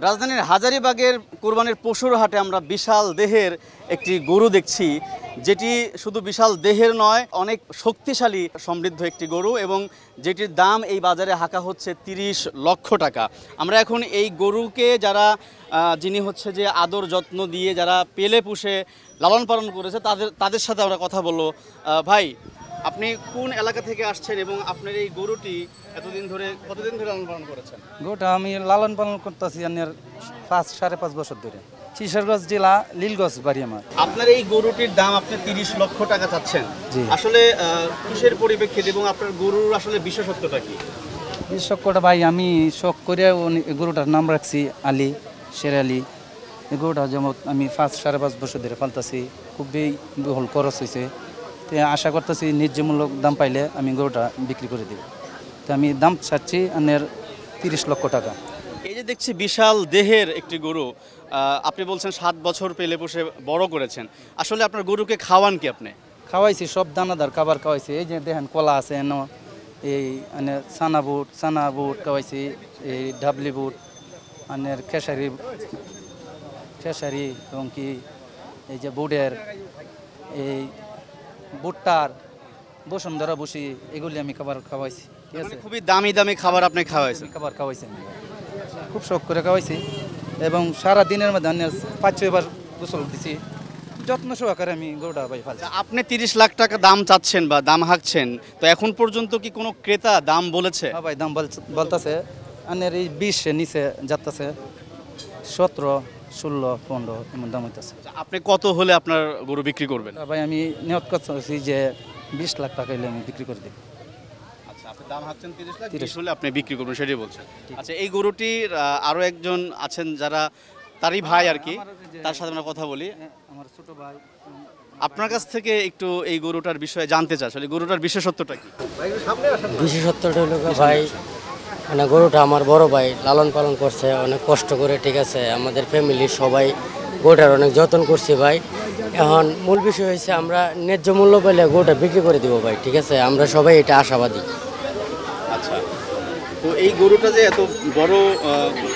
রাজধানীর হাজারীবাগের কোরবানির পশুর হাটে আমরা বিশাল দেহের একটি গরু দেখছি, যেটি শুধু বিশাল দেহের নয়, অনেক শক্তিশালী সমৃদ্ধ একটি গরু, এবং যেটির দাম এই বাজারে হাঁকা হচ্ছে 30 লক্ষ টাকা। আমরা এখন এই গরুকে যারা যিনি হচ্ছে যে আদর যত্ন দিয়ে যারা পেলে পুষে লালন পালন করেছে তাদের সাথে আমরা কথা বলবো। ভাই, আপনি কোন এলাকা থেকে আসছেন এবং আপনার এই গরুটি কতদিন ধরে লালন পালন করেছেন? গোটা আমি লালন পালন করতেছি আপনার 5-5.5 বছর ধরে। কিশোরগঞ্জ জেলা লীলগঞ্জ বাড়ি আমার। আপনার এই গরুটির দাম আপনি 30 লক্ষ টাকা চাচ্ছেন, জি। আসলে কিসের পরিপ্রেক্ষিতে এবং আপনার গরুর আসলে বিশেষত্বটা কি? বিশেষজ্ঞটা ভাই, আমি শখ করে গরুটার নাম রাখছি আলী, শের আলী। এই গরুটা যেমন আমি 5-5.5 বছর ধরে পালতেছি, খুবই বহুল খরচ হয়েছে। তো আশা করতেছি ন্যায্যমূলক দাম পাইলে আমি গরুটা বিক্রি করে দেব। তো আমি দাম চাচ্ছি আপনার 30 লক্ষ টাকা। এই যে দেখছি বিশাল দেহের একটি গরু, আপনি বলছেন 7 বছর পেলে পুষে বড় করেছেন, আসলে আপনার গরুকে খাওয়ান কি আপনি? খাওয়াইছি, সব দানাদার খাবার খাওয়াইছি। এই যে দেখেন কলা আছে এন, এই মানে চানা বুট খাওয়াইছি, এই ডাবলি বুট, আনের খেসারি এবং কি এই যে বুটের এই ভুট্টার বসুন্ধরা বসি, এগুলি আমি খাবার খাওয়াইছি। ঠিক আছে, খুবই দামি দামি খাবার আপনি খাওয়াইছেন? খাবার খাওয়াইছি আমি, খুব শখ করে খাওয়াইছি, এবং সারা দিনের মধ্যে 5-6 বার গোসল দিছি, যত্ন সহকারে আমি গরুটা ভাই ফালছি। আপনি 30 লাখ টাকা দাম চাচ্ছেন বা দাম হাঁকছেন, তো এখন পর্যন্ত কি কোনো ক্রেতা দাম বলেছে? হ্যাঁ ভাই, দাম বলতেছে আনের এই 20 নিচে যাচ্ছে, 17-16-15 এমন দাম হইতেছে। আপনি কত হলে আপনার গরু বিক্রি করবেন? ভাই আমি নিয়ত করছি যে 20 লাখ টাকা হলে আমি বিক্রি করে দিই। আচ্ছা, আপনি দাম হাঁকছেন 30 লাখ, 30 30 হলে আপনি বিক্রি করবেন, সেটাই বলছেন। আচ্ছা, এই গরুটির আরো একজন আছেন যারা তারই ভাই আর কি, তার সাথে আমরা কথা বলি। আমার ছোট ভাই আপনার কাছ থেকে একটু এই গরুটার বিষয়ে জানতে চাই, আসলে গরুটার বিশেষত্বটা কি? বিশেষত্বটা হলো ভাই, মানে গরুটা আমার বড় ভাই লালন পালন করছে অনেক কষ্ট করে। ঠিক আছে, আমাদের ফ্যামিলির সবাই গরুটার অনেক যত্ন করছি ভাই। এখন মূল বিষয় হয়েছে আমরা ন্যায্য মূল্য পেলে গরুটা বিক্রি করে দিব ভাই। ঠিক আছে, আমরা সবাই এটা আশাবাদী। আচ্ছা, তো এই গরুটা যে এত বড়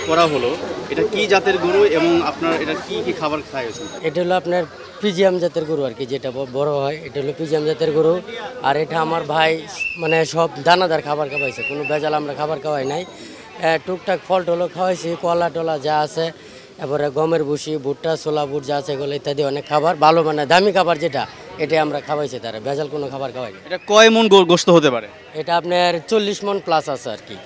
করা হলো, এটা কি জাতের গরু এবং আপনার এটা কি কি খাবার খাইয়েছেন? এটা হলো আপনার পিজিএম জাতের গরু আর কি, যেটা বড় হয় এটা হলো পিজিএম জাতের গরু। আর এটা আমার ভাই মানে সব দানাদার খাবার খাওয়াইছে, কোনো ভেজাল আমরা খাবার খাওয়াই নাই। টুকটাক ফল টলও খাওয়াইছি, কলা টলা যা আছে, তারপরে গমের ভুসি, ভুট্টা, ছোলা বুট যা আছে এগুলো ইত্যাদি অনেক খাবার, ভালো মানে দামি খাবার যেটা, এটাই আমরা খাওয়াইছি, তারা ভেজাল কোনো খাবার খাওয়াই না। এটা কয় মন গোশত হতে পারে? এটা আপনার 40 মণ প্লাস আছে আর কি।